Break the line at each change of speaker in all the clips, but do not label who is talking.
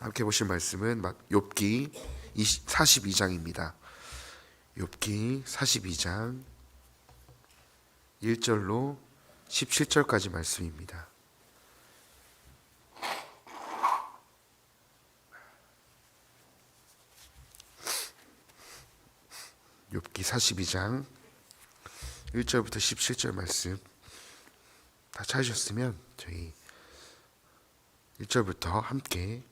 함께 보실 말씀은 욥기 42장입니다. 욥기 42장 1절로 17절까지 말씀입니다. 욥기 42장 1절부터 17절 말씀 다 찾으셨으면 저희 1절부터 함께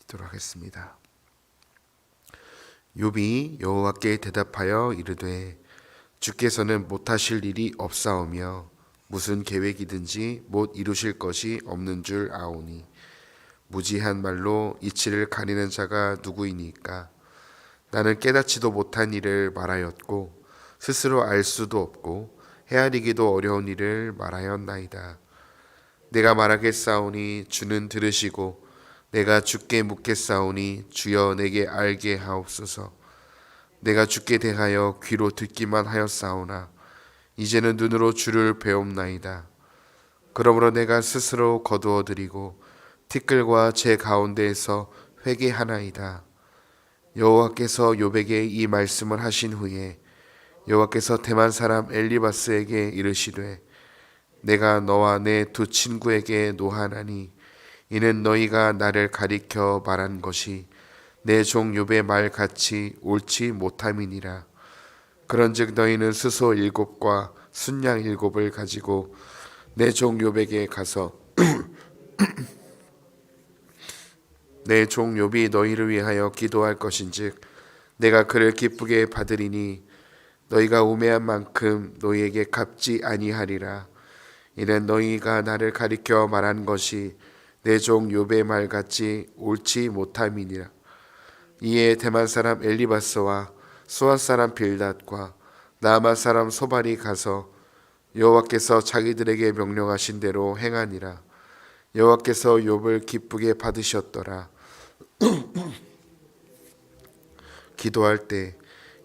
읽도록 하겠습니다. 욥이 여호와께 대답하여 이르되 주께서는 못하실 일이 없사오며 무슨 계획이든지 못 이루실 것이 없는 줄 아오니 무지한 말로 이치를 가리는 자가 누구이니까. 나는 깨닫지도 못한 일을 말하였고 스스로 알 수도 없고 헤아리기도 어려운 일을 말하였나이다. 내가 말하겠사오니 주는 들으시고 내가 주께 묻겠사오니 주여 내게 알게 하옵소서. 내가 주께 대하여 귀로 듣기만 하였사오나 이제는 눈으로 주를 배옵나이다. 그러므로 내가 스스로 거두어드리고 티끌과 제 가운데에서 회개하나이다. 여호와께서 욥에게 이 말씀을 하신 후에 여호와께서 대만 사람 엘리바스에게 이르시되 내가 너와 내 두 친구에게 노하나니 이는 너희가 나를 가리켜 말한 것이 내 종 욥의 말같이 옳지 못함이니라. 그런즉 너희는 수소 7과 순양 7을 가지고 내 종 욥에게 가서 내 종 욥이 너희를 위하여 기도할 것인즉 내가 그를 기쁘게 받으리니 너희가 우매한 만큼 너희에게 갚지 아니하리라. 이는 너희가 나를 가리켜 말한 것이 내 종 욥의 말같이 옳지 못함이니라. 이에 대만 사람 엘리바스와 수아 사람 빌닷과 나아마 사람 소발이 가서 여호와께서 자기들에게 명령하신 대로 행하니라. 여호와께서 욥을 기쁘게 받으셨더라. 기도할 때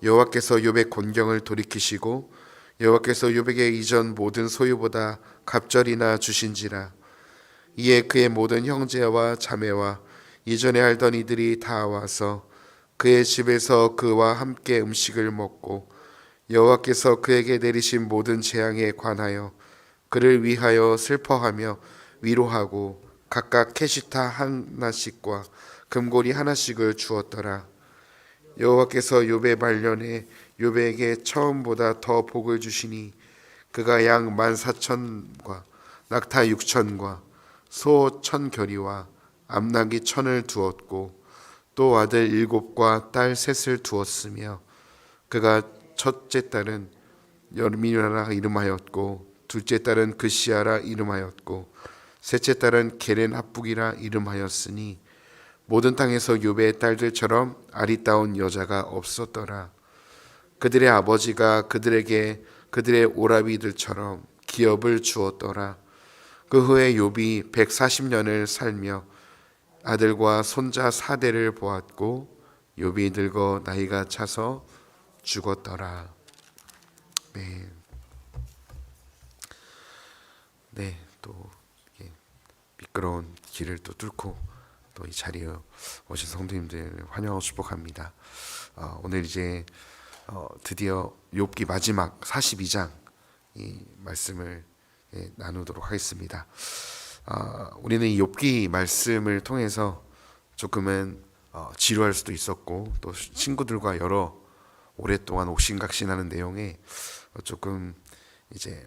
여호와께서 욥의 곤경을 돌이키시고 여호와께서 욥에게 이전 모든 소유보다 갑절이나 주신지라. 이에 그의 모든 형제와 자매와 이전에 알던 이들이 다 와서 그의 집에서 그와 함께 음식을 먹고 여호와께서 그에게 내리신 모든 재앙에 관하여 그를 위하여 슬퍼하며 위로하고 각각 캐시타 하나씩과 금고리 하나씩을 주었더라. 여호와께서 욥의 말년에 욥에게 처음보다 더 복을 주시니 그가 양 14,000과 낙타 6,000과 소 1,000겨리와 암나귀 1,000을 두었고 또 아들 7과 딸 3을 두었으며 그가 첫째 딸은 여르미나라 이름하였고 둘째 딸은 그시아라 이름하였고 셋째 딸은 게렌 합북이라 이름하였으니 모든 땅에서 욥의 딸들처럼 아리따운 여자가 없었더라. 그들의 아버지가 그들에게 그들의 오라비들처럼 기업을 주었더라. 그 후에 욥이 140년을 살며 아들과 손자 4대를 보았고 욥이 늙어 나이가 차서 죽었더라. 네, 또 미끄러운 길을 또 뚫고 또 이 자리에 오신 성도님들 환영하고 축복합니다. 오늘 이제 드디어 욥기 마지막 42장 이 말씀을 나누도록 하겠습니다. 우리는 이 욥기 말씀을 통해서 조금은 지루할 수도 있었고 또 친구들과 여러 오랫동안 옥신각신하는 내용에 조금 이제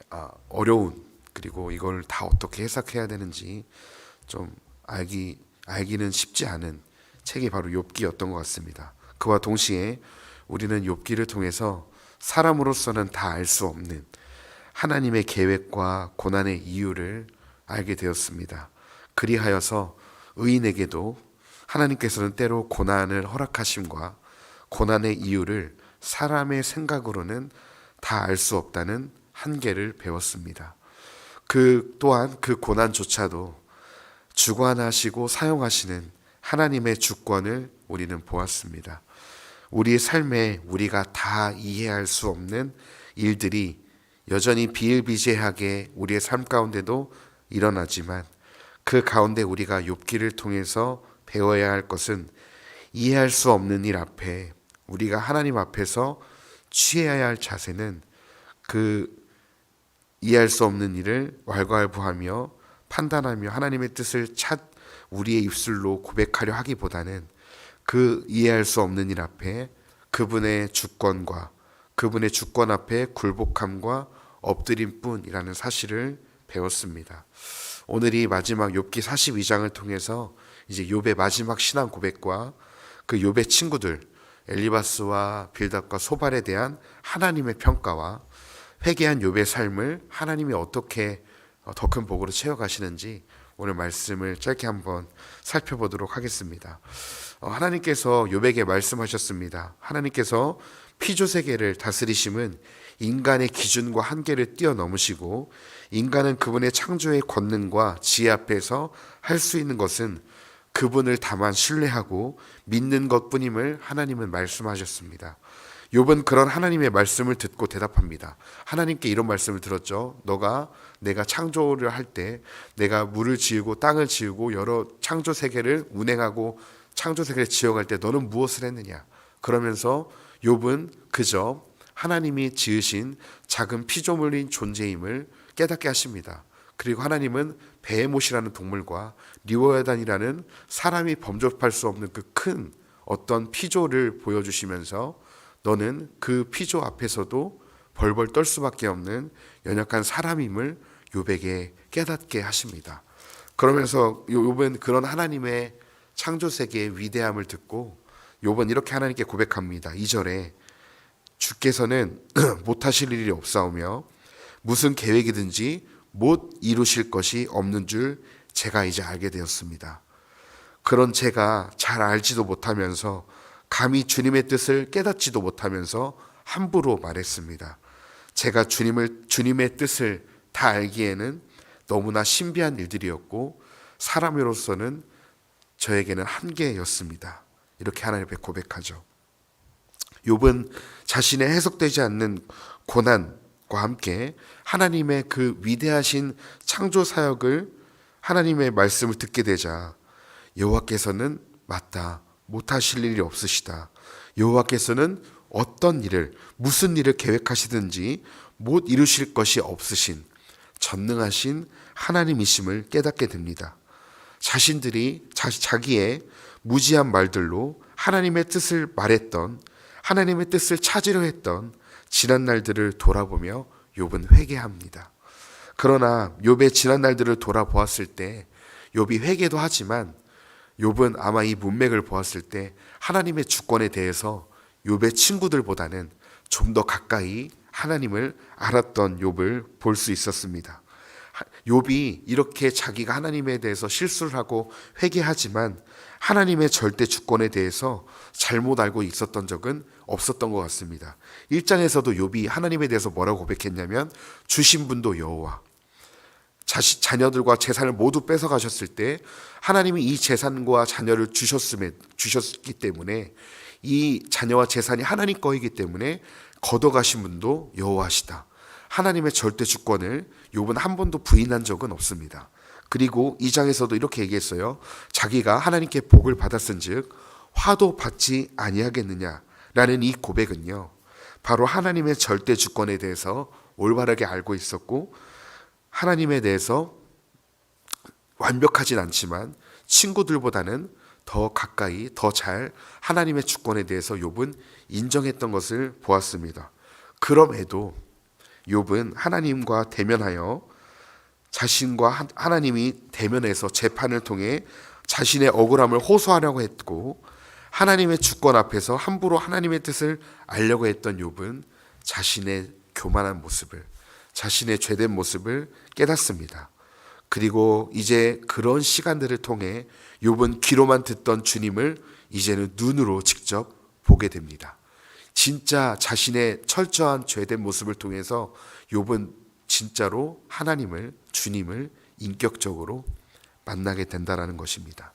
어려운 그리고 이걸 다 어떻게 해석해야 되는지 좀 알기는 쉽지 않은 책이 바로 욥기였던 것 같습니다. 그와 동시에 우리는 욥기를 통해서 사람으로서는 다 알 수 없는 하나님의 계획과 고난의 이유를 알게 되었습니다. 그리하여서 의인에게도 하나님께서는 때로 고난을 허락하심과 고난의 이유를 사람의 생각으로는 다 알 수 없다는 한계를 배웠습니다. 또한 그 고난조차도 주관하시고 사용하시는 하나님의 주권을 우리는 보았습니다. 우리의 삶에 우리가 다 이해할 수 없는 일들이 여전히 비일비재하게 우리의 삶 가운데도 일어나지만 그 가운데 우리가 욥기를 통해서 배워야 할 것은 이해할 수 없는 일 앞에 우리가 하나님 앞에서 취해야 할 자세는 그 이해할 수 없는 일을 왈가왈부하며 판단하며 하나님의 뜻을 우리의 입술로 고백하려 하기보다는 그 이해할 수 없는 일 앞에 그분의 주권과 그분의 주권 앞에 굴복함과 엎드림뿐이라는 사실을 배웠습니다. 오늘이 마지막 욥기 42장을 통해서 이제 욥의 마지막 신앙 고백과 그 욥의 친구들 엘리바스와 빌닷과 소발에 대한 하나님의 평가와 회개한 욥의 삶을 하나님이 어떻게 더 큰 복으로 채워가시는지 오늘 말씀을 짧게 한번 살펴보도록 하겠습니다. 하나님께서 욥에게 말씀하셨습니다. 하나님께서 피조세계를 다스리심은 인간의 기준과 한계를 뛰어넘으시고 인간은 그분의 창조의 권능과 지혜 앞에서 할 수 있는 것은 그분을 다만 신뢰하고 믿는 것뿐임을 하나님은 말씀하셨습니다. 욥은 그런 하나님의 말씀을 듣고 대답합니다. 하나님께 이런 말씀을 들었죠. 내가 창조를 할 때 내가 물을 지으고 땅을 지으고 여러 창조 세계를 운행하고 창조 세계를 지어갈 때 너는 무엇을 했느냐. 그러면서 욥은 그저 하나님이 지으신 작은 피조물인 존재임을 깨닫게 하십니다. 그리고 하나님은 베헤못이라는 동물과 리워야단이라는 사람이 범접할 수 없는 그 큰 어떤 피조를 보여주시면서 너는 그 피조 앞에서도 벌벌 떨 수밖에 없는 연약한 사람임을 욥에게 깨닫게 하십니다. 그러면서 욥은 그런 하나님의 창조 세계의 위대함을 듣고 욥은 이렇게 하나님께 고백합니다. 2절에 주께서는 못하실 일이 없사오며 무슨 계획이든지 못 이루실 것이 없는 줄 제가 이제 알게 되었습니다. 그런 제가 잘 알지도 못하면서 감히 주님의 뜻을 깨닫지도 못하면서 함부로 말했습니다. 제가 주님의 뜻을 다 알기에는 너무나 신비한 일들이었고 사람으로서는 저에게는 한계였습니다. 이렇게 하나님 앞에 고백하죠. 욥은 자신의 해석되지 않는 고난과 함께 하나님의 그 위대하신 창조 사역을 하나님의 말씀을 듣게 되자 여호와께서는 맞다. 못하실 일이 없으시다. 여호와께서는 어떤 일을 무슨 일을 계획하시든지 못 이루실 것이 없으신 전능하신 하나님이심을 깨닫게 됩니다. 자신들이 자기의 무지한 말들로 하나님의 뜻을 말했던 하나님의 뜻을 찾으려 했던 지난 날들을 돌아보며 욥은 회개합니다. 그러나 욥의 지난 날들을 돌아보았을 때 욥이 회개도 하지만 욥은 아마 이 문맥을 보았을 때 하나님의 주권에 대해서 욥의 친구들보다는 좀 더 가까이 하나님을 알았던 욥을 볼 수 있었습니다. 욥이 이렇게 자기가 하나님에 대해서 실수를 하고 회개하지만 하나님의 절대 주권에 대해서 잘못 알고 있었던 적은 없었던 것 같습니다. 1장에서도 욥이 하나님에 대해서 뭐라고 고백했냐면 주신 분도 여호와, 자녀들과 재산을 모두 뺏어가셨을 때 하나님이 이 재산과 자녀를 주셨기 때문에 이 자녀와 재산이 하나님 거이기 때문에 걷어가신 분도 여호와시다. 하나님의 절대 주권을 욥은 한 번도 부인한 적은 없습니다. 그리고 2장에서도 이렇게 얘기했어요. 자기가 하나님께 복을 받았은즉 화도 받지 아니하겠느냐라는 이 고백은요, 바로 하나님의 절대 주권에 대해서 올바르게 알고 있었고 하나님에 대해서 완벽하진 않지만 친구들보다는 더 가까이 더 잘 하나님의 주권에 대해서 욥은 인정했던 것을 보았습니다. 그럼에도 욥은 하나님과 대면하여 자신과 하나님이 대면해서 재판을 통해 자신의 억울함을 호소하려고 했고 하나님의 주권 앞에서 함부로 하나님의 뜻을 알려고 했던 욥은 자신의 교만한 모습을, 자신의 죄된 모습을 깨닫습니다. 그리고 이제 그런 시간들을 통해 욥은 귀로만 듣던 주님을 이제는 눈으로 직접 보게 됩니다. 진짜 자신의 철저한 죄된 모습을 통해서 욥은 진짜로 하나님을, 주님을 인격적으로 만나게 된다는 것입니다.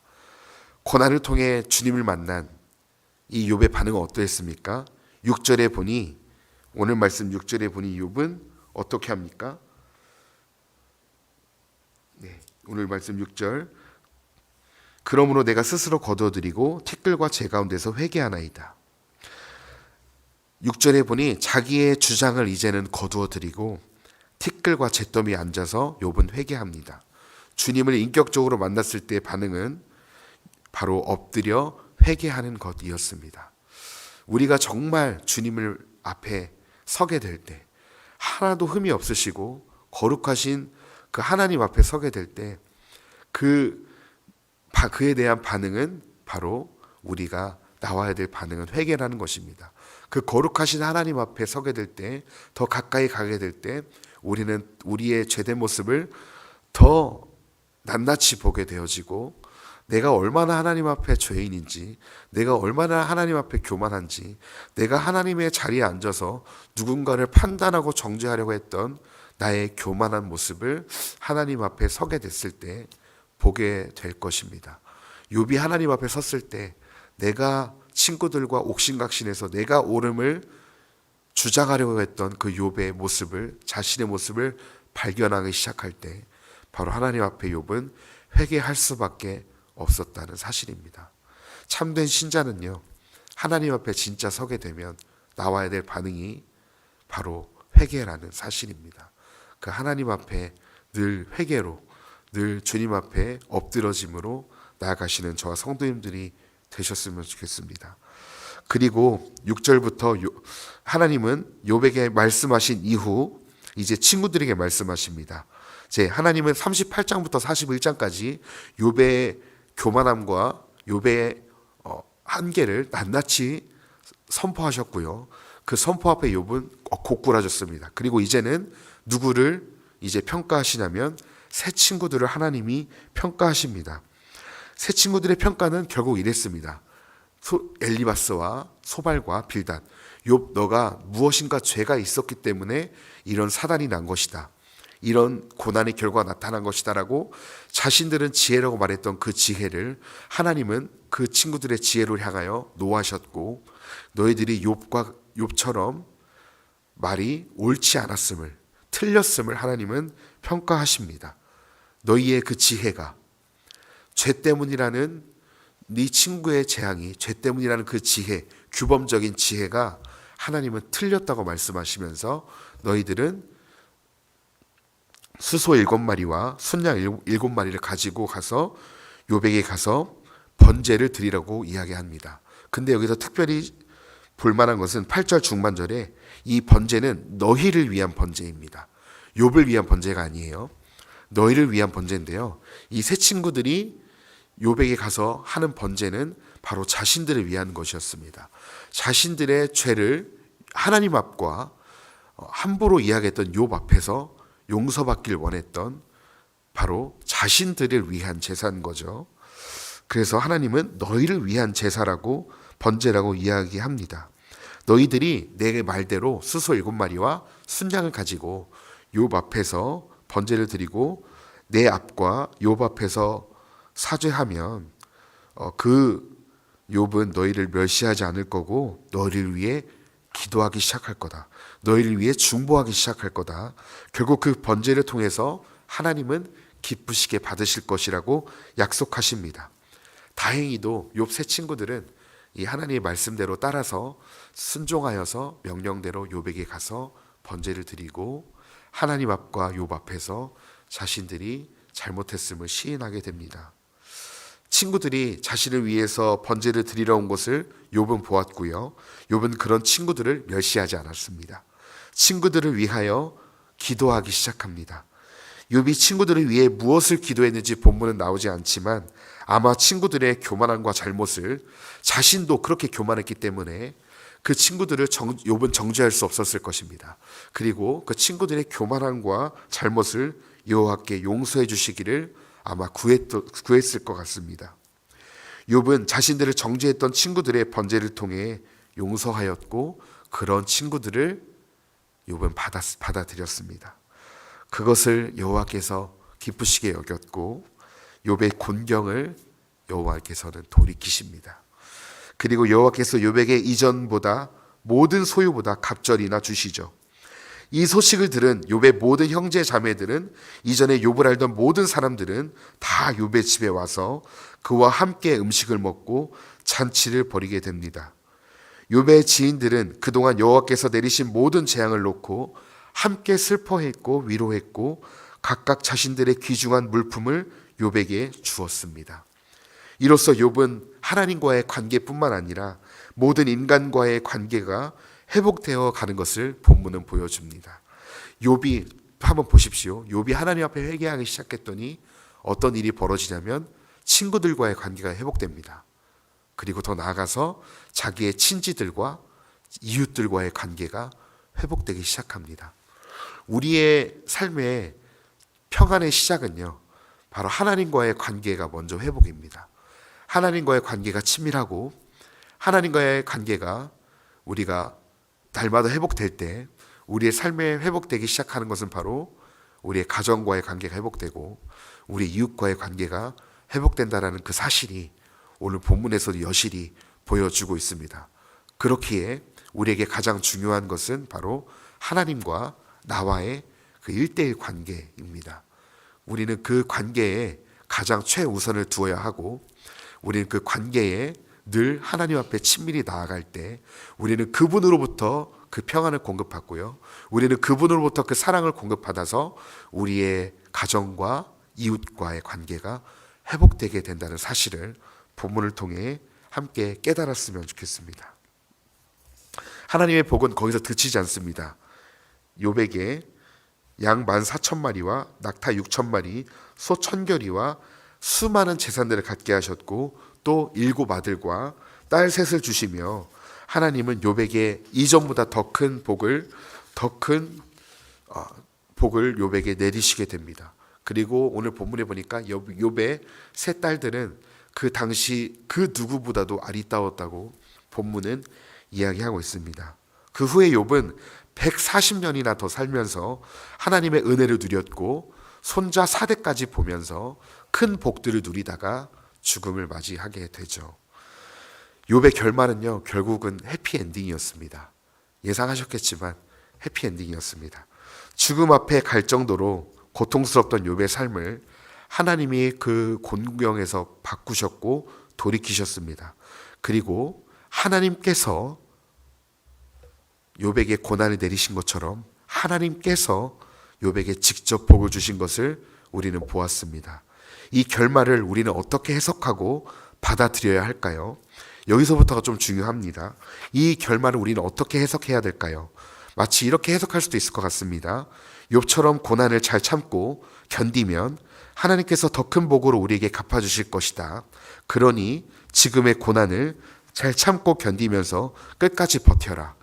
고난을 통해 주님을 만난 이 욥의 반응은 어떠했습니까? 6절에 보니, 오늘 말씀 6절에 보니 욥은 어떻게 합니까? 오늘 말씀 6절, 그러므로 내가 스스로 거두어드리고 티끌과 재 가운데서 회개하나이다. 6절에 보니 자기의 주장을 이제는 거두어드리고 티끌과 잿더미에 앉아서 욥은 회개합니다. 주님을 인격적으로 만났을 때의 반응은 바로 엎드려 회개하는 것이었습니다. 우리가 정말 주님을 앞에 서게 될 때, 하나도 흠이 없으시고 거룩하신 그 하나님 앞에 서게 될 때 그에 대한 반응은 바로 우리가 나와야 될 반응은 회개라는 것입니다. 그 거룩하신 하나님 앞에 서게 될 때, 더 가까이 가게 될 때 우리는 우리의 죄된 모습을 더 낱낱이 보게 되어지고, 내가 얼마나 하나님 앞에 죄인인지, 내가 얼마나 하나님 앞에 교만한지, 내가 하나님의 자리에 앉아서 누군가를 판단하고 정죄하려고 했던 나의 교만한 모습을 하나님 앞에 서게 됐을 때 보게 될 것입니다. 욥이 하나님 앞에 섰을 때 내가 친구들과 옥신각신해서 내가 옳음을 주장하려고 했던 그 욥의 모습을, 자신의 모습을 발견하기 시작할 때 바로 하나님 앞에 욥은 회개할 수밖에 없었다는 사실입니다. 참된 신자는요, 하나님 앞에 진짜 서게 되면 나와야 될 반응이 바로 회개라는 사실입니다. 그 하나님 앞에 늘 회개로, 늘 주님 앞에 엎드러짐으로 나아가시는 저와 성도님들이 되셨으면 좋겠습니다. 그리고 6절부터 하나님은 욥에게 말씀하신 이후 이제 친구들에게 말씀하십니다. 하나님은 38장부터 41장까지 욥의 교만함과 욥의 한계를 낱낱이 선포하셨고요. 그 선포 앞에 욥은 고꾸라졌습니다. 그리고 이제는 누구를 이제 평가하시냐면 새 친구들을 하나님이 평가하십니다. 새 친구들의 평가는 결국 이랬습니다. 엘리바스와 소발과 빌닷, 욥 너가 무엇인가 죄가 있었기 때문에 이런 사단이 난 것이다, 이런 고난의 결과가 나타난 것이다 라고 자신들은 지혜라고 말했던 그 지혜를 하나님은 그 친구들의 지혜를 향하여 노하셨고, 너희들이 욥처럼 말이 옳지 않았음을, 틀렸음을 하나님은 평가하십니다. 너희의 그 지혜가, 죄 때문이라는 네 친구의 재앙이, 죄 때문이라는 그 지혜, 규범적인 지혜가 하나님은 틀렸다고 말씀하시면서 너희들은 수소 7마리와 순양 7마리를 가지고 가서 욥에게 가서 번제를 드리라고 이야기합니다. 근데 여기서 특별히 볼만한 것은 8절 중반절에 이 번제는 너희를 위한 번제입니다. 욥을 위한 번제가 아니에요. 너희를 위한 번제인데요, 이 세 친구들이 욥에게 가서 하는 번제는 바로 자신들을 위한 것이었습니다. 자신들의 죄를 하나님 앞과 함부로 이야기했던 욥 앞에서 용서받길 원했던 바로 자신들을 위한 제사인 거죠. 그래서 하나님은 너희를 위한 제사라고, 번제라고 이야기합니다. 너희들이 내 말대로 수소 7마리와 순양을 가지고 욥 앞에서 번제를 드리고 내 앞과 욥 앞에서 사죄하면 그 욥은 너희를 멸시하지 않을 거고 너희를 위해 기도하기 시작할 거다, 너희를 위해 중보하기 시작할 거다. 결국 그 번제를 통해서 하나님은 기쁘시게 받으실 것이라고 약속하십니다. 다행히도 욥 세 친구들은 이 하나님의 말씀대로 따라서 순종하여서 명령대로 욥에게 가서 번제를 드리고 하나님 앞과 욥 앞에서 자신들이 잘못했음을 시인하게 됩니다. 친구들이 자신을 위해서 번제를 드리러 온 것을 욥은 보았고요, 욥은 그런 친구들을 멸시하지 않았습니다. 친구들을 위하여 기도하기 시작합니다. 욥이 친구들을 위해 무엇을 기도했는지 본문은 나오지 않지만 아마 친구들의 교만함과 잘못을, 자신도 그렇게 교만했기 때문에 그 친구들을 욥은 정죄할 수 없었을 것입니다. 그리고 그 친구들의 교만함과 잘못을 여호와께 용서해 주시기를 아마 구했을 것 같습니다. 욥은 자신들을 정죄했던 친구들의 번제를 통해 용서하였고 그런 친구들을 욥은 받아들였습니다. 그것을 여호와께서 기쁘시게 여겼고 욥의 곤경을 여호와께서는 돌이키십니다. 그리고 여호와께서 욥에게 이전보다 모든 소유보다 갑절이나 주시죠. 이 소식을 들은 욥의 모든 형제 자매들은, 이전에 욥을 알던 모든 사람들은 다 욥의 집에 와서 그와 함께 음식을 먹고 잔치를 벌이게 됩니다. 욥의 지인들은 그동안 여호와께서 내리신 모든 재앙을 놓고 함께 슬퍼했고 위로했고 각각 자신들의 귀중한 물품을 욥에게 주었습니다. 이로써 욥은 하나님과의 관계뿐만 아니라 모든 인간과의 관계가 회복되어 가는 것을 본문은 보여줍니다. 욥이 한번 보십시오. 욥이 하나님 앞에 회개하기 시작했더니 어떤 일이 벌어지냐면 친구들과의 관계가 회복됩니다. 그리고 더 나아가서 자기의 친지들과 이웃들과의 관계가 회복되기 시작합니다. 우리의 삶의 평안의 시작은요, 바로 하나님과의 관계가 먼저 회복입니다. 하나님과의 관계가 친밀하고 하나님과의 관계가 우리가 날마다 회복될 때 우리의 삶에 회복되기 시작하는 것은 바로 우리의 가정과의 관계가 회복되고 우리 이웃과의 관계가 회복된다라는 그 사실이 오늘 본문에서도 여실히 보여주고 있습니다. 그렇기에 우리에게 가장 중요한 것은 바로 하나님과 나와의 그 1:1 관계입니다. 우리는 그 관계에 가장 최우선을 두어야 하고, 우리는 그 관계에 늘 하나님 앞에 친밀히 나아갈 때 우리는 그분으로부터 그 평안을 공급받고요, 우리는 그분으로부터 그 사랑을 공급받아서 우리의 가정과 이웃과의 관계가 회복되게 된다는 사실을 본문을 통해 함께 깨달았으면 좋겠습니다. 하나님의 복은 거기서 그치지 않습니다. 욥에게 양 14,000마리와 낙타 6,000마리, 소 1,000결이와 수많은 재산들을 갖게 하셨고 또 7 아들과 딸 셋을 주시며, 하나님은 욥에게 이전보다 더 큰 복을 욥에게 내리시게 됩니다. 그리고 오늘 본문에 보니까 욥의 세 딸들은 그 당시 그 누구보다도 아리따웠다고 본문은 이야기하고 있습니다. 그 후에 욥은 140년이나 더 살면서 하나님의 은혜를 누렸고 손자 4대까지 보면서 큰 복들을 누리다가 죽음을 맞이하게 되죠. 욥의 결말은요, 결국은 해피엔딩이었습니다. 예상하셨겠지만 해피엔딩이었습니다. 죽음 앞에 갈 정도로 고통스럽던 욥의 삶을 하나님이 그 곤경에서 바꾸셨고 돌이키셨습니다. 그리고 하나님께서 욥에게 고난을 내리신 것처럼 하나님께서 욥에게 직접 복을 주신 것을 우리는 보았습니다. 이 결말을 우리는 어떻게 해석하고 받아들여야 할까요? 여기서부터가 좀 중요합니다. 이 결말을 우리는 어떻게 해석해야 될까요? 마치 이렇게 해석할 수도 있을 것 같습니다. 욥처럼 고난을 잘 참고 견디면 하나님께서 더 큰 복으로 우리에게 갚아주실 것이다. 그러니 지금의 고난을 잘 참고 견디면서 끝까지 버텨라.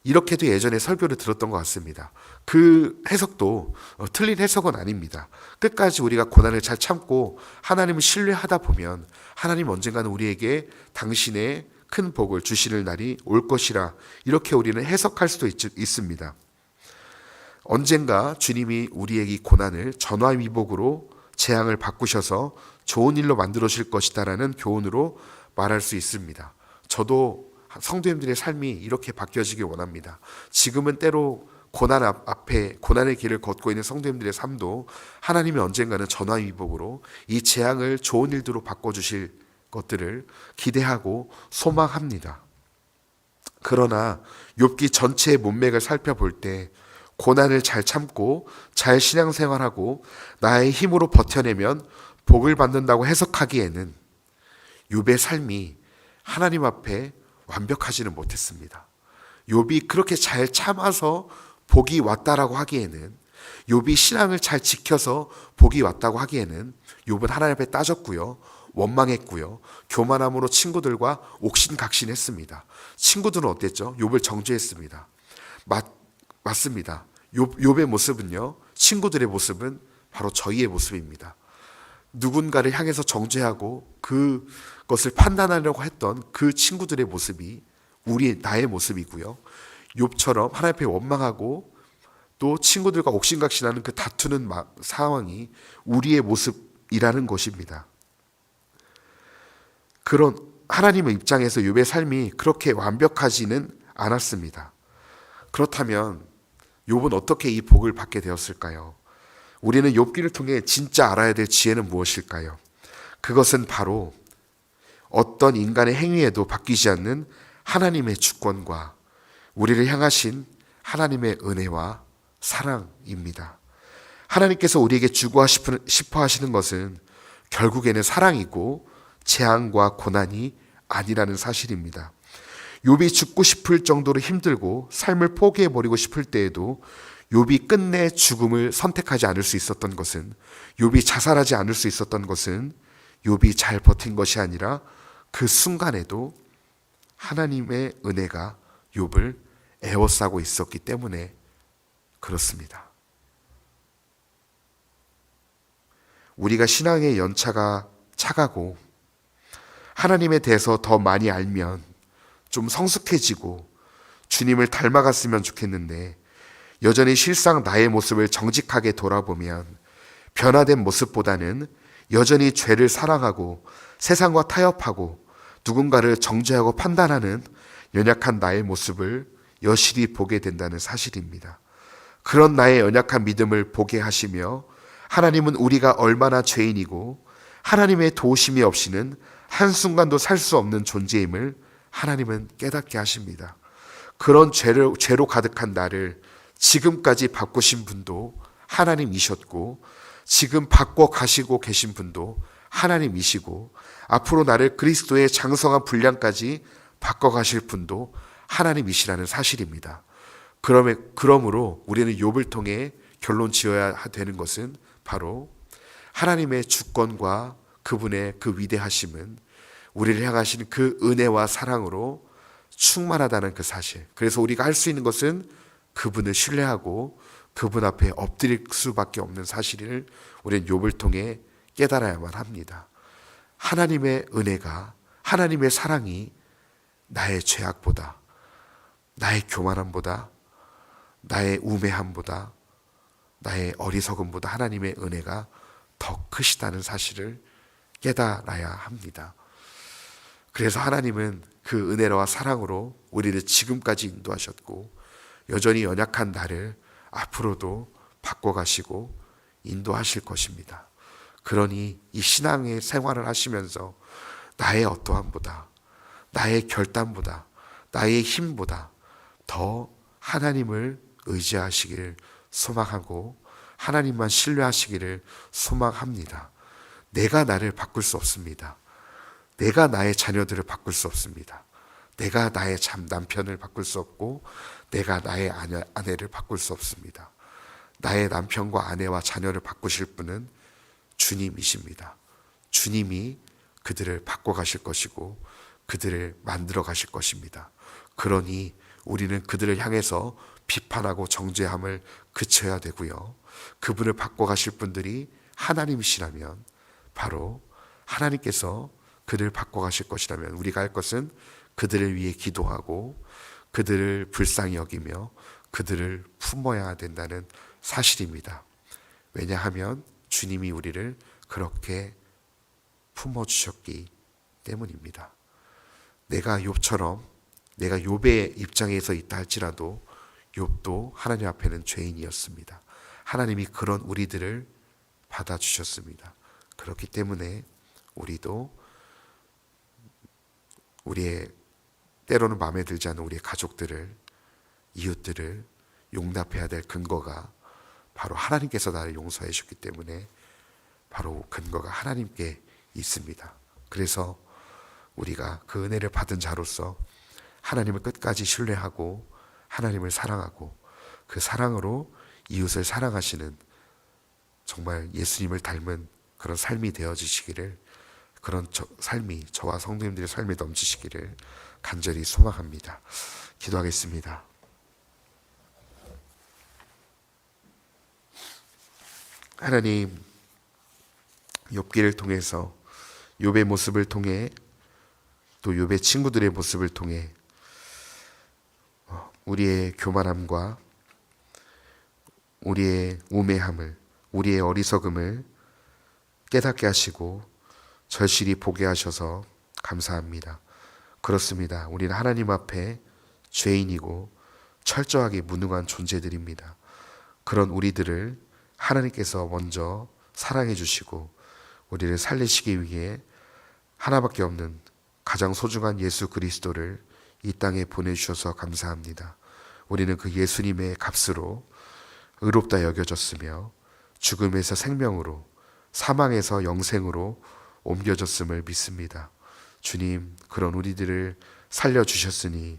이렇게도 예전에 설교를 들었던 것 같습니다. 그 해석도 틀린 해석은 아닙니다. 끝까지 우리가 고난을 잘 참고 하나님을 신뢰하다 보면 하나님 언젠가는 우리에게 당신의 큰 복을 주시는 날이 올 것이라, 이렇게 우리는 해석할 수도 있습니다. 언젠가 주님이 우리에게 이 고난을 전화위복으로 재앙을 바꾸셔서 좋은 일로 만들어 주실 것이다라는 교훈으로 말할 수 있습니다. 저도 성도님들의 삶이 이렇게 바뀌어지길 원합니다. 지금은 때로 고난 앞에 고난의 길을 걷고 있는 성도님들의 삶도 하나님이 언젠가는 전화위복으로 이 재앙을 좋은 일들로 바꿔주실 것들을 기대하고 소망합니다. 그러나 욥기 전체의 문맥을 살펴볼 때 고난을 잘 참고 잘 신앙생활하고 나의 힘으로 버텨내면 복을 받는다고 해석하기에는 욥의 삶이 하나님 앞에 완벽하지는 못했습니다. 욥이 그렇게 잘 참아서 복이 왔다라고 하기에는, 욥이 신앙을 잘 지켜서 복이 왔다고 하기에는 욥은 하나님 앞에 따졌고요, 원망했고요, 교만함으로 친구들과 옥신각신했습니다. 친구들은 어땠죠? 욥을 정죄했습니다. 맞습니다. 욥의 모습은요, 친구들의 모습은 바로 저희의 모습입니다. 누군가를 향해서 정죄하고 그것을 판단하려고 했던 그 친구들의 모습이 나의 모습이고요, 욥처럼 하나님 앞에 원망하고 또 친구들과 옥신각신하는 그 다투는 상황이 우리의 모습이라는 것입니다. 그런 하나님의 입장에서 욥의 삶이 그렇게 완벽하지는 않았습니다. 그렇다면 욥은 어떻게 이 복을 받게 되었을까요? 우리는 욥기를 통해 진짜 알아야 될 지혜는 무엇일까요? 그것은 바로 어떤 인간의 행위에도 바뀌지 않는 하나님의 주권과 우리를 향하신 하나님의 은혜와 사랑입니다. 하나님께서 우리에게 주고 싶어 하시는 것은 결국에는 사랑이고 재앙과 고난이 아니라는 사실입니다. 욥이 죽고 싶을 정도로 힘들고 삶을 포기해버리고 싶을 때에도 욥이 끝내 죽음을 선택하지 않을 수 있었던 것은, 욥이 자살하지 않을 수 있었던 것은 욥이 잘 버틴 것이 아니라 그 순간에도 하나님의 은혜가 욥을 에워싸고 있었기 때문에 그렇습니다. 우리가 신앙의 연차가 차가고 하나님에 대해서 더 많이 알면 좀 성숙해지고 주님을 닮아갔으면 좋겠는데, 여전히 실상 나의 모습을 정직하게 돌아보면 변화된 모습보다는 여전히 죄를 사랑하고 세상과 타협하고 누군가를 정죄하고 판단하는 연약한 나의 모습을 여실히 보게 된다는 사실입니다. 그런 나의 연약한 믿음을 보게 하시며 하나님은 우리가 얼마나 죄인이고 하나님의 도우심이 없이는 한순간도 살 수 없는 존재임을 하나님은 깨닫게 하십니다. 그런 죄로 가득한 나를 지금까지 바꾸신 분도 하나님이셨고, 지금 바꿔 가시고 계신 분도 하나님이시고, 앞으로 나를 그리스도의 장성한 분량까지 바꿔 가실 분도 하나님이시라는 사실입니다. 그러므로 우리는 욥을 통해 결론 지어야 되는 것은 바로 하나님의 주권과 그분의 그 위대하심은 우리를 향하신 그 은혜와 사랑으로 충만하다는 그 사실. 그래서 우리가 할 수 있는 것은 그분을 신뢰하고 그분 앞에 엎드릴 수밖에 없는 사실을 우리는 욥을 통해 깨달아야만 합니다. 하나님의 은혜가, 하나님의 사랑이 나의 죄악보다, 나의 교만함보다, 나의 우매함보다, 나의 어리석음보다 하나님의 은혜가 더 크시다는 사실을 깨달아야 합니다. 그래서 하나님은 그 은혜와 사랑으로 우리를 지금까지 인도하셨고, 여전히 연약한 나를 앞으로도 바꿔가시고 인도하실 것입니다. 그러니 이 신앙의 생활을 하시면서 나의 어떠함보다, 나의 결단보다, 나의 힘보다 더 하나님을 의지하시기를 소망하고 하나님만 신뢰하시기를 소망합니다. 내가 나를 바꿀 수 없습니다. 내가 나의 자녀들을 바꿀 수 없습니다. 내가 나의 남편을 바꿀 수 없고 내가 나의 아내를 바꿀 수 없습니다. 나의 남편과 아내와 자녀를 바꾸실 분은 주님이십니다. 주님이 그들을 바꿔 가실 것이고 그들을 만들어 가실 것입니다. 그러니 우리는 그들을 향해서 비판하고 정죄함을 그쳐야 되고요. 그분을 바꿔 가실 분들이 하나님이시라면, 바로 하나님께서 그들을 바꿔 가실 것이라면 우리가 할 것은 그들을 위해 기도하고 그들을 불쌍히 여기며 그들을 품어야 된다는 사실입니다. 왜냐하면 주님이 우리를 그렇게 품어주셨기 때문입니다. 내가 욥처럼, 내가 욥의 입장에서 있다 할지라도 욥도 하나님 앞에는 죄인이었습니다. 하나님이 그런 우리들을 받아주셨습니다. 그렇기 때문에 우리도 우리의 때로는 마음에 들지 않는 우리의 가족들을, 이웃들을 용납해야 될 근거가 바로 하나님께서 나를 용서해 주셨기 때문에 바로 근거가 하나님께 있습니다. 그래서 우리가 그 은혜를 받은 자로서 하나님을 끝까지 신뢰하고 하나님을 사랑하고 그 사랑으로 이웃을 사랑하시는 정말 예수님을 닮은 그런 삶이 되어지시기를, 그런 삶이 저와 성도님들의 삶에 넘치시기를 간절히 소망합니다. 기도하겠습니다. 하나님, 욥기를 통해서 욥의 모습을 통해 또 욥의 친구들의 모습을 통해 우리의 교만함과 우리의 우매함을, 우리의 어리석음을 깨닫게 하시고 절실히 보게 하셔서 감사합니다. 그렇습니다. 우리는 하나님 앞에 죄인이고 철저하게 무능한 존재들입니다. 그런 우리들을 하나님께서 먼저 사랑해 주시고 우리를 살리시기 위해 하나밖에 없는 가장 소중한 예수 그리스도를 이 땅에 보내주셔서 감사합니다. 우리는 그 예수님의 값으로 의롭다 여겨졌으며 죽음에서 생명으로, 사망에서 영생으로 옮겨졌음을 믿습니다. 주님, 그런 우리들을 살려주셨으니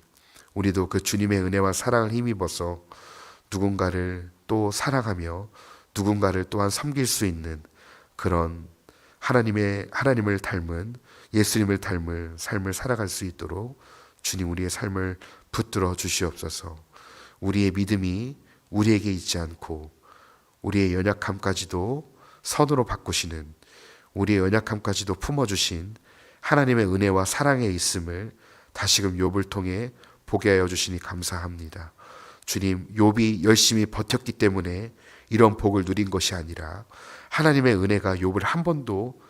우리도 그 주님의 은혜와 사랑을 힘입어서 누군가를 또 사랑하며 누군가를 또한 섬길 수 있는 그런 하나님을 닮은, 예수님을 닮은 삶을 살아갈 수 있도록 주님 우리의 삶을 붙들어 주시옵소서. 우리의 믿음이 우리에게 있지 않고 우리의 연약함까지도 선으로 바꾸시는, 우리의 연약함까지도 품어주신 하나님의 은혜와 사랑에 있음을 다시금 욥을 통해 보게 하여 주시니 감사합니다. 주님, 욥이 열심히 버텼기 때문에 이런 복을 누린 것이 아니라 하나님의 은혜가 욥을 한 번도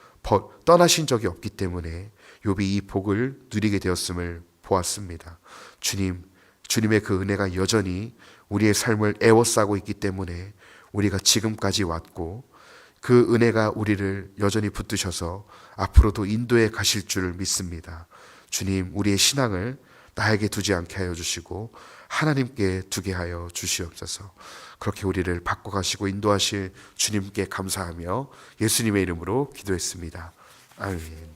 떠나신 적이 없기 때문에 욥이 이 복을 누리게 되었음을 보았습니다. 주님의 그 은혜가 여전히 우리의 삶을 애워싸고 있기 때문에 우리가 지금까지 왔고 그 은혜가 우리를 여전히 붙드셔서 앞으로도 인도해 가실 줄 믿습니다. 주님, 우리의 신앙을 나에게 두지 않게 하여 주시고 하나님께 두게 하여 주시옵소서. 그렇게 우리를 바꿔가시고 인도하실 주님께 감사하며 예수님의 이름으로 기도했습니다. 아멘.